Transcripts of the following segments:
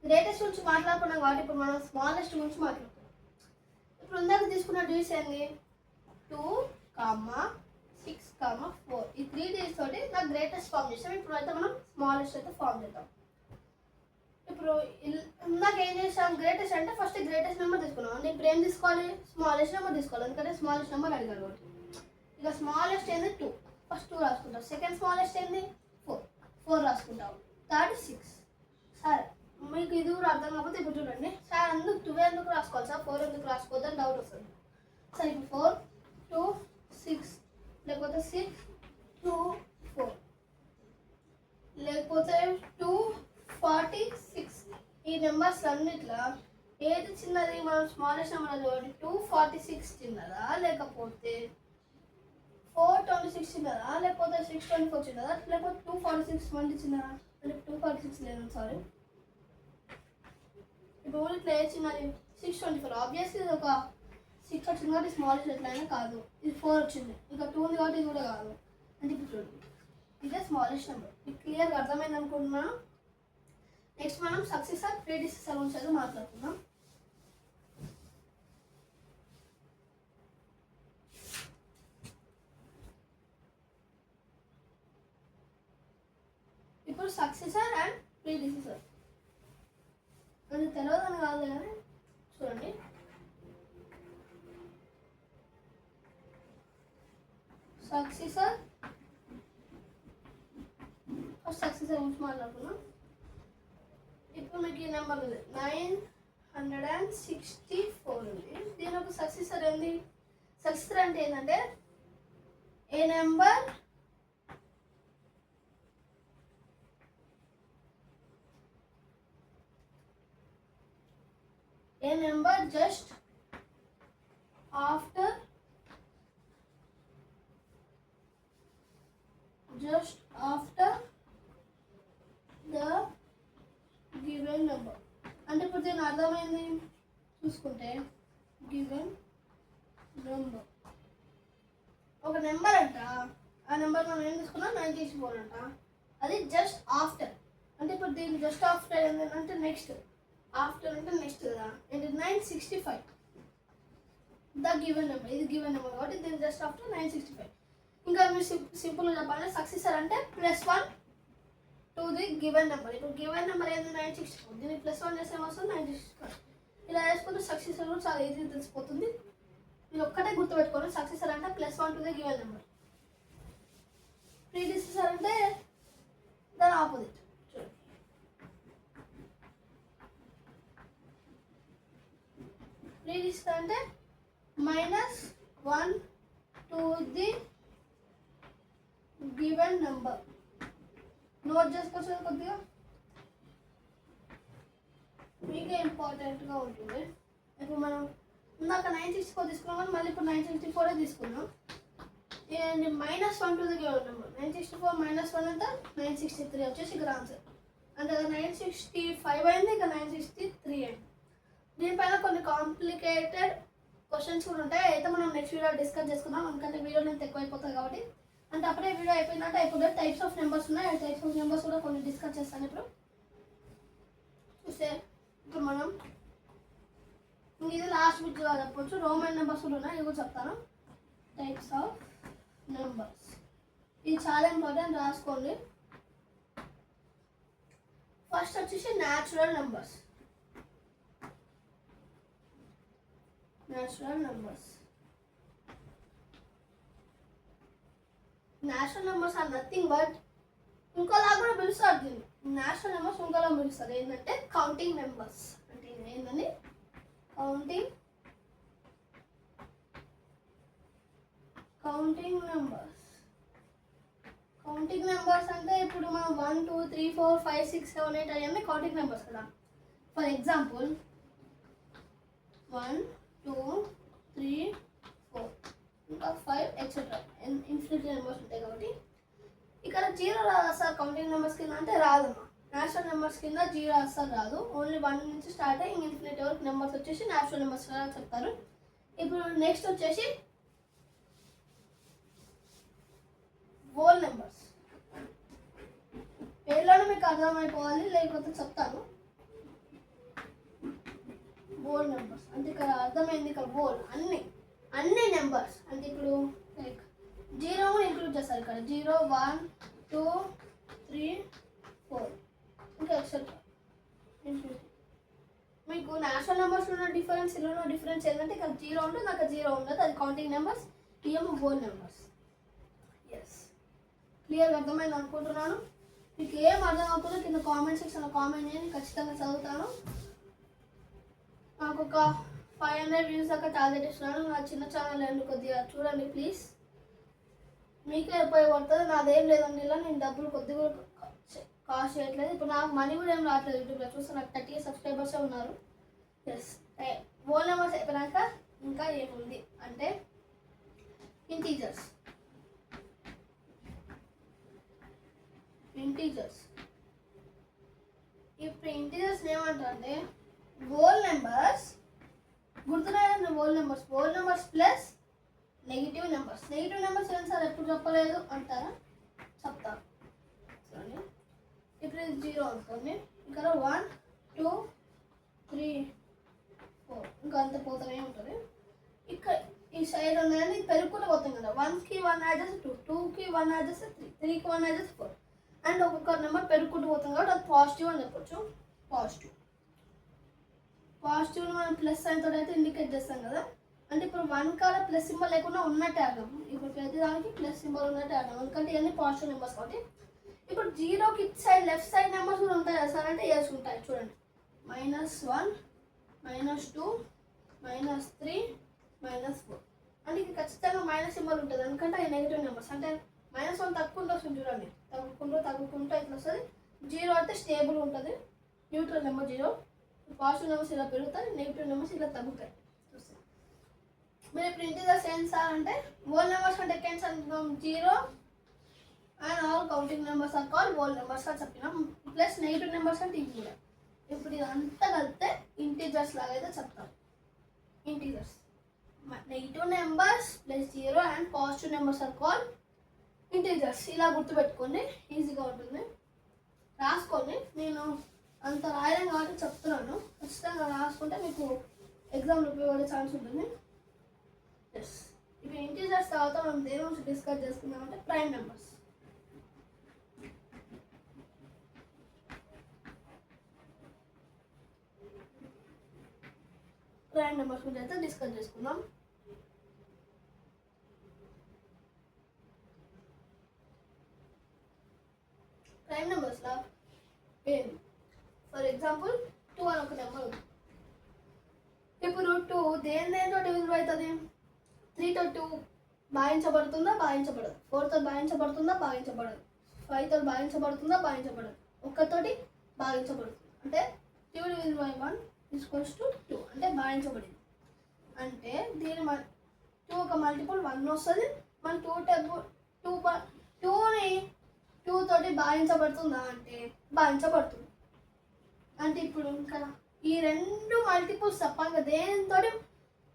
Greatest గురించి మాట్లాడుకున్నాం కాబట్టి ఇప్పుడు మనం స్మాలెస్ట్ గురించి మాట్లాడుతున్నాం. ఇప్పుడు ఇందాక తీసుకున్న డిజిట్స్ ఏంది 2, 6, 4 ఈ 3 డిజిట్స్ తోటి నాకు గ్రేటెస్ట్ ఫామ్ చేసాం. ఇప్పుడు అయితే మనం స్మాలెస్ట్ అయితే ఫామ్ చేద్దాం. ఇప్పుడు ఇందాక ఏం చేసాం, గ్రేటెస్ట్ అంటే ఫస్ట్ గ్రేటెస్ట్ నెంబర్ తీసుకున్నాం. అంటే ఇప్పుడు ఏం తీసుకోవాలి, స్మాలెస్ట్ నెంబర్ తీసుకోవాలి, ఎందుకంటే స్మాలెస్ట్ నెంబర్ అడిగారు కాబట్టి. ఇక స్మాలెస్ట్ ఏంది 2, ఫస్ట్ 2 రాసుకుంటాం. సెకండ్ స్మాలెస్ట్ ఏంది 4 రాసుకుంటాం. థర్డ్ 6. సరే మీకు ఇది కూడా అర్థం కాకపోతే ఇప్పుడు చూడండి, సార్ అందుకు 2 ఎందుకు రాసుకోవాలి సార్, 4 ఎందుకు రాసుకోవద్దు అని డౌట్ వస్తుంది. సరే ఇప్పుడు 4, 2, 6 లేకపోతే 6, 2, 4 లేకపోతే 2, 46 ఈ నెంబర్స్ అన్నిట్లో ఏది చిన్నది, మనం స్మాలెస్ట్ నెంబర్ చూడండి 246 చిన్నదా, లేకపోతే 426 చిన్నదా, లేకపోతే 624 చిన్నదా, లేకపోతే 246 20 చిన్నదా, అంటే 246 లేదు సారీ. ఇప్పుడు ఇట్లా ఏ చిన్నది 624. ఆబ్వియస్లీ ఇది ఒక 6 వచ్చింది కాబట్టి స్మాలెస్ట్ ఎట్లయినా కాదు. ఇది 4 వచ్చింది, ఇంకా 2 ఉంది కాబట్టి ఇది కూడా కాదు. అంటే ఇప్పుడు చూడండి ఇదే స్మాలెస్ట్ నెంబర్. ఇది క్లియర్గా అర్థమైంది అనుకుంటున్నాను. నెక్స్ట్ మనం సక్సెసర్ ప్రీడిసెసర్ గురించి అయితే మాట్లాడుతున్నాం. ఇప్పుడు సక్సెసర్ అండ్ ప్రీడిసెసర్ అది తెలియదని కాదు కానీ చూడండి, సక్సెసర్ ఫస్ట్ సక్సెసర్ గురించి మాట్లాడుకున్నాం. ఇప్పుడు మీకు ఈ నెంబర్ ఉంది 964 ఉంది. దీని ఒక సక్సెసర్ ఏంది, సక్సెసర్ అంటే ఏంటంటే ఏ number just after the given number. అంటే ఇప్పుడు దీని అర్థమైంది చూసుకుంటే, గివెన్ నెంబర్ ఒక నెంబర్ అంట, ఆ నెంబర్ మనం ఏం తీసుకున్నాం 964 అంట, అది జస్ట్ ఆఫ్టర్. అంటే ఇప్పుడు దీన్ని జస్ట్ ఆఫ్టర్ ఏంటంటే నెక్స్ట్, ఆఫ్టర్ అంటే నెక్స్ట్ కదా, అంటే 965 ద గివెన్ నెంబర్. ఇది గివెన్ నెంబర్ కాబట్టి దీని జస్ట్ ఆఫ్టర్ 965. ఇంకా మీరు సింపుల్గా చెప్పాలంటే సక్సెసర్ అంటే +1 టు ది గివెన్ నెంబర్. ఇప్పుడు గివెన్ నెంబర్ ఏంది 964, దీన్ని +1 చేస్తే ఏమొస్తుంది 965. ఇలా వేసుకుంటే సక్సెసర్ కూడా చాలా ఈజీగా తెలిసిపోతుంది. మీరు ఒక్కటే గుర్తుపెట్టుకోండి, సక్సెసర్ అంటే +1 టు ది గివెన్ నెంబర్. ప్రీడిసెసర్ అంటే దాని ఆపోజిట్. ప్రీడిసెసర్ అంటే -1 to the given number. Note చేసుకోవచ్చు కొద్దిగా, మీకే ఇంపార్టెంట్గా ఉంటుంది. ఇప్పుడు మనం ఇందాక 964 తీసుకున్నాం కానీ మళ్ళీ ఇప్పుడు 964 తీసుకున్నాం. -1 టు ది గివెన్ నెంబర్. 964 -1 అంతా 963 వచ్చేసి ఇక్కడ ఆన్సర్. అంటే 965 అయింది, ఇక 963 అయింది. దీనిపైన కొన్ని కాంప్లికేటెడ్ క్వశ్చన్స్ కూడా ఉంటాయి, అయితే మనం నెక్స్ట్ వీడియో డిస్కస్ చేసుకుందాం. ఎందుకంటే వీడియో నేను ఎక్కువైపోతుంది కాబట్టి. అంటే అప్పుడే వీడియో అయిపోయిందంటే అయిపోతే టైప్స్ ఆఫ్ నెంబర్స్ ఉన్నాయి, ఆ టైప్స్ ఆఫ్ నెంబర్స్ కూడా కొన్ని డిస్కస్ చేస్తాను ఇప్పుడు చూస్తే. ఇప్పుడు మనం ఇది లాస్ట్ వీడియో చెప్పొచ్చు, రోమన్ నెంబర్స్ కూడా ఉన్నాయి, ఇది కూడా చెప్తాను. టైప్స్ ఆఫ్ నెంబర్స్ ఇది చాలా ఇంపార్టెంట్, రాసుకోండి. ఫస్ట్ వచ్చేసి natural numbers. Natural numbers are nothing but, ఇంకోలా కూడా పిలుస్తారు దీన్ని. న్యాచురల్ నెంబర్స్ ఇంకోలా పిలుస్తారు, ఏంటంటే కౌంటింగ్ నెంబర్స్. అంటే ఏంటని కౌంటింగ్ నెంబర్స్ అంటే ఇప్పుడు మనం 1 2 3 4 5 6 7 8 అవన్నీ కౌంటింగ్ నెంబర్స్ కదా. ఫర్ ఎగ్జాంపుల్ 1 2 3 4 ఇంకా 5 ఎక్సెట్రా ఇన్ఫినిటీ నెంబర్స్ ఉంటాయి కాబట్టి ఇక్కడ 0 రాదు సార్ కౌంటింగ్ నెంబర్స్ కింద అంటే రాదమ్మా. న్యాచురల్ నెంబర్స్ కింద 0 అస్సలు రాదు, ఓన్లీ 1 నుంచి స్టార్ట్ అయ్యి ఇన్ఫినిటీ వరకు నెంబర్స్ వచ్చేసి న్యాచురల్ నెంబర్స్ చెప్తారు. ఇప్పుడు నెక్స్ట్ వచ్చేసి హోల్ నెంబర్స్. పేర్లోనే మీకు అర్థమైపోవాలి, లేకపోతే చెప్తాను. హోల్ నెంబర్స్ అంటే ఇక్కడ అర్థమైంది. ఇక్కడ హోల్ అన్ని నెంబర్స్ అంటే ఇప్పుడు లైక్ 0 కూడా ఇంక్లూడ్ చేస్తారు ఇక్కడ 0 1 2 3 4 ఇంకా ఎక్సెట్రా ఇంక్లూడ్. మీకు నేషనల్ నెంబర్స్ ఉన్న డిఫరెన్స్ ఇలా ఉన్న డిఫరెన్స్ ఏంటంటే ఇక్కడ 0 ఉంటుంది, నాకు 0 ఉండదు. అది కౌంటింగ్ నెంబర్స్, ఇవేమో హోల్ నెంబర్స్. ఎస్, క్లియర్గా అర్థమైంది అనుకుంటున్నాను. మీకు ఏం అర్థం అవుతుందో కింద కామెంట్ సెక్షన్లో కామెంట్ చేయండి, ఖచ్చితంగా చదువుతాను. నాకు ఒక 500 వ్యూస్ దాకా టార్గెట్ ఇస్తున్నాను. నా చిన్న ఛానల్ అండి, కొద్దిగా చూడండి ప్లీజ్. మీకే ఉపయోగపడుతుంది, నాదేం లేదండి. ఇలా నేను డబ్బులు కొద్దిగా కాస్ట్ చేయట్లేదు. ఇప్పుడు నాకు మనీ కూడా ఏం రావట్లేదు యూట్యూబ్లో. చూస్తే నాకు 30 సబ్స్క్రైబర్సే ఉన్నారు. ఎస్, హోల్ నెంబర్స్ అయిపోయినాక ఇంకా ఏముంది అంటే ఇంటీజర్స్. ఇప్పుడు ఇంటీజర్స్ ఏమంటారు అంటే హోల్ నెంబర్స్, గుర్తున్నాయండి whole numbers plus negative numbers. Negative numbers ఏం సార్ ఎప్పుడు చెప్పలేదు అంటారా? చెప్తాను చూడండి. ఇప్పుడు ఇది 0 అనుకోండి, ఇక్కడ 1 2 3 4 ఇంకా అంత పోతూనే ఉంటుంది. ఇక్కడ ఈ సైడ్ ఉన్నాయని పెరుగుకుంటూ పోతుంది కదా. 1కి 1 యాడ్ చేస్తే 2, 2కి 1 యాడ్ చేస్తే 3, 3కి 1 యాడ్ చేస్తే 4 అండ్ ఒక్కొక్క నెంబర్ పెరుగుకుంటూ పోతుంది కాబట్టి అది పాజిటివ్ అని చెప్పొచ్చు. పాజిటివ్ మనం ప్లస్ సైన్తో అయితే ఇండికేట్ చేస్తాం కదా. అంటే ఇప్పుడు 1 కాడ ప్లస్ సింబల్ లేకుండా ఉన్నట్టే అర్థం. ఇప్పుడు ప్రతి దానికి ప్లస్ సింబల్ ఉన్నట్టే అర్థం, ఎందుకంటే ఇవన్నీ పాజిటివ్ నెంబర్స్ కాబట్టి. ఇప్పుడు 0కి it side left side numbers కూడా ఉంటాయి కదా సార్ అంటే ఎస్ ఉంటాయి. చూడండి -1 -2 -3 -4 అంటే ఇది ఖచ్చితంగా మైనస్ సింబల్ ఉంటుంది, ఎందుకంటే అవి నెగిటివ్ నెంబర్స్. అంటే -1 తక్కువ వస్తుంది చూడండి, తగ్గుకుంటూ ఇట్లా వస్తుంది. 0 అయితే స్టేబుల్ ఉంటుంది, న్యూట్రల్ నెంబర్ 0. పాజిటివ్ నెంబర్స్ ఇలా పెరుగుతాయి, నెగిటివ్ నెంబర్స్ ఇలా తగ్గుతాయి. మీరు ఇప్పుడు ఇంటీజర్స్ ఏం సార్ అంటే హోల్ నెంబర్స్ అంటే ఎక్కడ అంటున్నాం 0 and all counting numbers are called whole numbers అని చెప్పినాం. ప్లస్ నెగిటివ్ నెంబర్స్ అంటే ఇవి కూడా. ఇప్పుడు ఇదంతా కలిపితే ఇంటీజర్స్ లాగా అయితే చెప్తాం. Integers negative numbers plus 0 and positive numbers are called integers. ఇలా గుర్తుపెట్టుకోండి, ఈజీగా ఉంటుంది, రాసుకోండి. నేను అంత రాయడం కాబట్టి చెప్తున్నాను, ఖచ్చితంగా రాసుకుంటే మీకు ఎగ్జామ్లో ఉపయోగపడే ఛాన్స్ ఉంటుంది. ఎస్, ఇప్పుడు ఇంటీజర్స్ తర్వాత మనం దేని గురించి డిస్కస్ చేసుకుందామంటే ప్రైమ్ నెంబర్స్. ప్రైమ్ నెంబర్స్ గురించి అయితే డిస్కస్ చేసుకుందాం. ప్రైమ్ నెంబర్స్లో ఏం ఫర్ ఎగ్జాంపుల్ 2 అని ఒక నెంబర్ ఉంది. ఇప్పుడు 2 దేనితో డివిజిబుల్ అవుతుంది? 3తో 2 భాగించబడుతుందా, భాగించబడదు? 4తో భాగించబడుతుందా, భాగించబడదు? 5తో భాగించబడుతుందా, భాగించబడదు? 1తోటి భాగించబడుతుంది. అంటే 2 డివిజిబుల్ బై 1 = 2 అంటే భాగించబడింది. అంటే దీని 2 ఒక మల్టిపుల్ 1 వస్తుంది. మన 2ని 2 తోటి భాగించబడుతుందా అంటే భాగించబడుతుంది. అంటే ఇప్పుడు ఇంకా ఈ 2 మల్టిపుల్స్ తప్ప దేనితో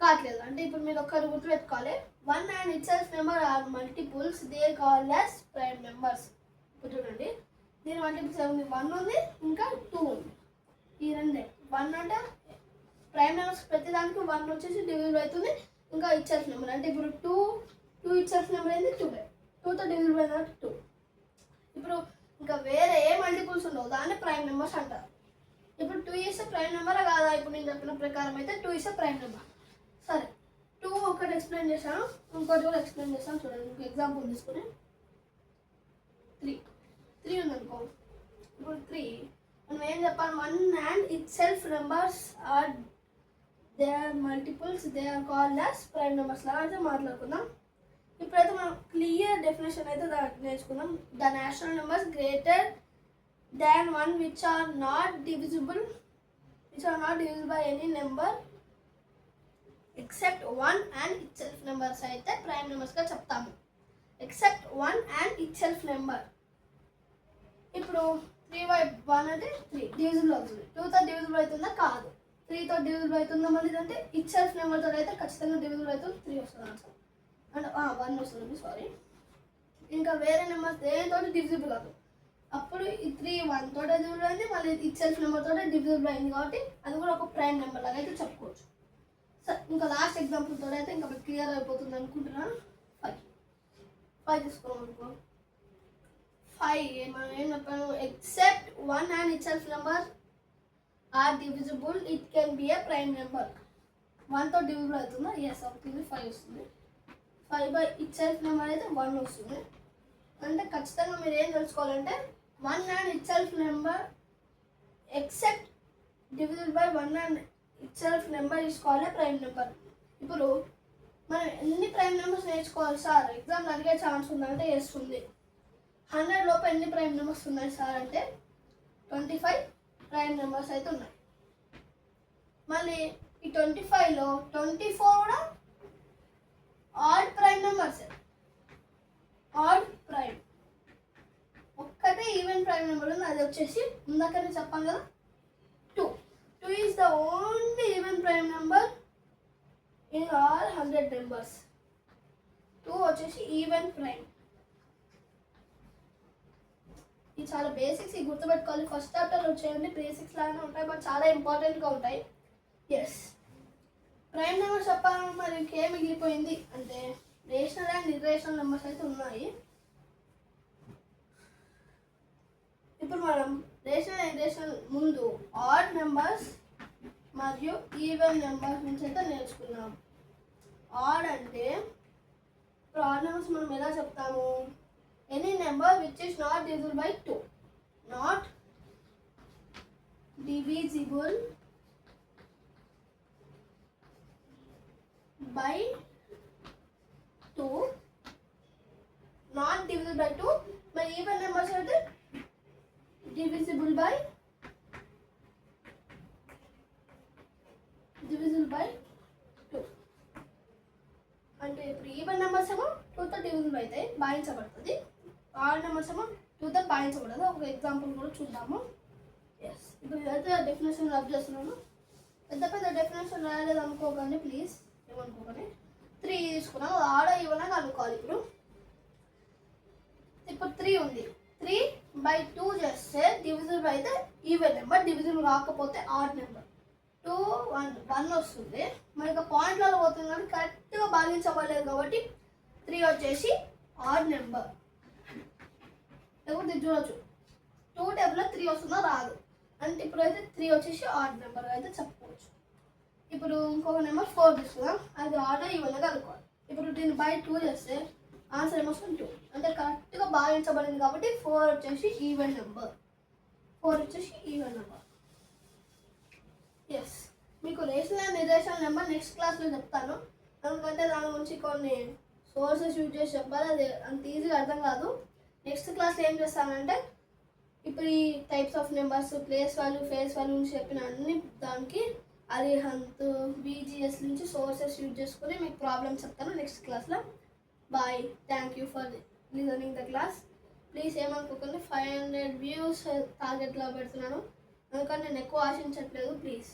కావట్లేదు. అంటే ఇప్పుడు మీరు ఒక్కరు గుర్తుపెట్టుకోవాలి, 1 and itself number or multiples, they called as prime numbers. ఇప్పుడు చూడండి, దీని మల్టిపుల్స్ ఏముంది? 1 ఉంది, ఇంకా 2 ఉంది. ఈ రెండే 1 అంటే ప్రైమ్ నెంబర్స్ ప్రతి దానికి 1 వచ్చేసి డివిజిబుల్ అవుతుంది. ఇంకా ఇట్ సెల్ఫ్ నెంబర్ అంటే ఇప్పుడు 2 ఇట్ సెల్ఫ్ నెంబర్ అయింది 2తో డివిజిబుల్ అయిన 2. ఇప్పుడు ఇంకా వేరే ఏ మల్టిపుల్స్ ఉండవు, దాన్ని ప్రైమ్ నెంబర్స్ అంటారు. ఇప్పుడు 2 ఇస్ ప్రైమ్ నెంబర్ కాదా? ఇప్పుడు నేను చెప్పిన ప్రకారం అయితే 2 ఇస్ ప్రైమ్ నెంబర్. సరే, 2 ఒకటి ఎక్స్ప్లెయిన్ చేశాను, ఇంకోటి కూడా ఎక్స్ప్లెయిన్ చేశాను. చూడండి, ఇంకో ఎగ్జాంపుల్ తీసుకుని 3 ఉందనుకో. ఇప్పుడు 3 మనం ఏం చెప్పాలి? 1 and itself numbers are they are multiples, they are called as prime numbers లాగా అయితే మాట్లాడుకుందాం. ఇప్పుడైతే మనం క్లియర్ డెఫినేషన్ అయితే నేర్చుకుందాం. The national numbers greater than 1 which are not divisible by any number except 1 and itself numbers అయితే prime నెంబర్స్గా చెప్తాము. except 1 and itself number. ఇప్పుడు 3/1 అంటే 3 డివిజిబుల్ అవుతుంది. 2తో డివిజిబుల్ అవుతుందా? కాదు. 3తో డివిజిబుల్ అవుతుందా? మళ్ళీ అంటే ఇట్సెల్ఫ్ నెంబర్తో అయితే ఖచ్చితంగా డివిజిబుల్ అవుతుంది. 3 వస్తుంది ఆన్సర్, అంటే 1 వస్తుంది, సారీ. ఇంకా వేరే నెంబర్స్ దేనితో డివిజిబుల్ అవుతుంది. అప్పుడు ఈ 3 1 తోటే డివిజిబుల్ అయింది, మళ్ళీ ఇట్సెల్ఫ్ నెంబర్ తోటే డివిజిబుల్ అయింది కాబట్టి అది కూడా ఒక ప్రైమ్ నెంబర్ లాగా అయితే చెప్పుకోవచ్చు. సరే, ఇంకా లాస్ట్ ఎగ్జాంపుల్ తోటి అయితే ఇంకా క్లియర్ అయిపోతుంది అనుకుంటున్నాను. 5 తీసుకోవాలి అనుకో. 5 మనం ఏం చెప్పాను, except 1 and itself number are divisible, it can be a prime number. 1 తో డివిజిబుల్ అవుతుందా? ఎస్ అవుతుంది, 5 వస్తుంది. 5 by itself నెంబర్ అయితే 1 వస్తుంది. అంటే ఖచ్చితంగా మీరు ఏం తెలుసుకోవాలంటే 1 and itself number except divisible by 1 and itself number is called a prime number. ఇప్పుడు మనం ఎన్ని ప్రైమ్ నెంబర్స్ నేర్చుకోవాలి సార్, ఎగ్జామ్లో అడిగే ఛాన్స్ ఉందంటే ఎస్ ఉంది. 100 లోపు ఎన్ని ప్రైమ్ నెంబర్స్ ఉన్నాయి సార్ అంటే 25 ప్రైమ్ నెంబర్స్ అయితే ఉన్నాయి. మళ్ళీ ఈ 25లో 24 కూడా odd prime numbers. Odd prime ఒక్కటే ఈవెన్ ప్రైమ్ నెంబర్ ఉంది, అది వచ్చేసి ఇందాకనే చెప్పాను కదా 2. 2 is the only even prime number in all 100 numbers. 2 వచ్చేసి ఈవెన్ ప్రైమ్. ఇది చాలా బేసిక్స్, ఇది గుర్తుపెట్టుకోవాలి. ఫస్ట్ చాప్టర్లో వచ్చేయండి బేసిక్స్ లాగానే ఉంటాయి, బట్ చాలా ఇంపార్టెంట్గా ఉంటాయి. ఎస్, ప్రైమ్ నెంబర్స్ చెప్పాలి. మరి ఇంకేం మిగిలిపోయింది అంటే రేషనల్ అండ్ ఇర్రేషనల్ నెంబర్స్ అయితే ఉన్నాయి. ఇప్పుడు మనం రేషనల్ అండ్ ఇర్రేషనల్ ముందు ఆడ్ నెంబర్స్ మరియు ఈవెన్ నెంబర్స్ నుంచి అయితే నేర్చుకున్నాం. ఆడ్ అంటే ఇప్పుడు ఆడ్ నెంబర్స్ మనం ఎలా చెప్తాము, any number which is not divisible by 2. Not divisible by 2, not divisible by 2. మరి ఈవెన్ నెంబర్స్ అయితే divisible by 2. అంటే ఇప్పుడు ఈవెన్ నెంబర్స్ ఏమో 2తో డివిజిబుల్ అయితే భాగించబడుతుంది, ఆడ్ నెంబర్స్ ఏమో 2తో భాగించబడదు. ఒక ఎగ్జాంపుల్ కూడా చూద్దాము. ఎస్, ఇప్పుడు ఇదైతే డెఫినేషన్ రబ్ చేస్తున్నాను. పెద్ద పెద్ద డెఫినేషన్ రాయలేదు అనుకోకండి ప్లీజ్, ఏమనుకోకండి. 3 తీసుకున్నాం, ఆడ ఇవ్వనా అనుకోవాలి. ఇప్పుడు 3 ఉంది, 3 by 2 చేస్తే డివిజిబుల్ అయితే ఈవెన్ నెంబర్, డివిజిబుల్ కాకపోతే ఆడ్ నెంబర్. 2 1 వస్తుంది. మరి ఇక పాయింట్లలో పోతుంది కానీ కరెక్ట్గా భాగించబడలేదు కాబట్టి 3 వచ్చేసి ఆడ్ నెంబర్. లేకపోతే చూడవచ్చు 2 టేబుల్లో 3 వస్తుందో రాదు, అంటే ఇప్పుడైతే 3 వచ్చేసి ఆడ్ నెంబర్ అయితే చెప్పుకోవచ్చు. ఇప్పుడు ఇంకొక నెంబర్ 4 తీసుకుందాం, అది ఆర్డర్ ఈవెన్గా కనుక్కోవాలి. ఇప్పుడు దీన్ని బై 2 చేస్తే ఆన్సర్ ఏమొస్తుంది 2, అంటే కరెక్ట్గా భావించబడింది కాబట్టి 4 వచ్చేసి ఈవెన్ నెంబర్. 4 వచ్చేసి ఈవెన్ నెంబర్. ఎస్, మీకు rational and irrational number next క్లాస్లో చెప్తాను, ఎందుకంటే దాని గురించి కొన్ని సోర్సెస్ యూజ్ చేసి చెప్పాలి, అది అంత ఈజీగా అర్థం కాదు. నెక్స్ట్ క్లాస్లో ఏం చేస్తానంటే ఇప్పుడు ఈ types of numbers, place value, face value నుంచి చెప్పిన అన్ని దానికి అరిహంత్, బీజీఎస్ నుంచి సోర్సెస్ యూజ్ చేసుకొని మీకు ప్రాబ్లమ్స్ చెప్తాను నెక్స్ట్ క్లాస్లో. Bye, thank you for listening the class. Please ఏమనుకోకండి, 500 వ్యూస్ టార్గెట్లో పెడుతున్నాను, ఎందుకంటే నేను ఎక్కువ ఆశించట్లేదు. ప్లీజ్.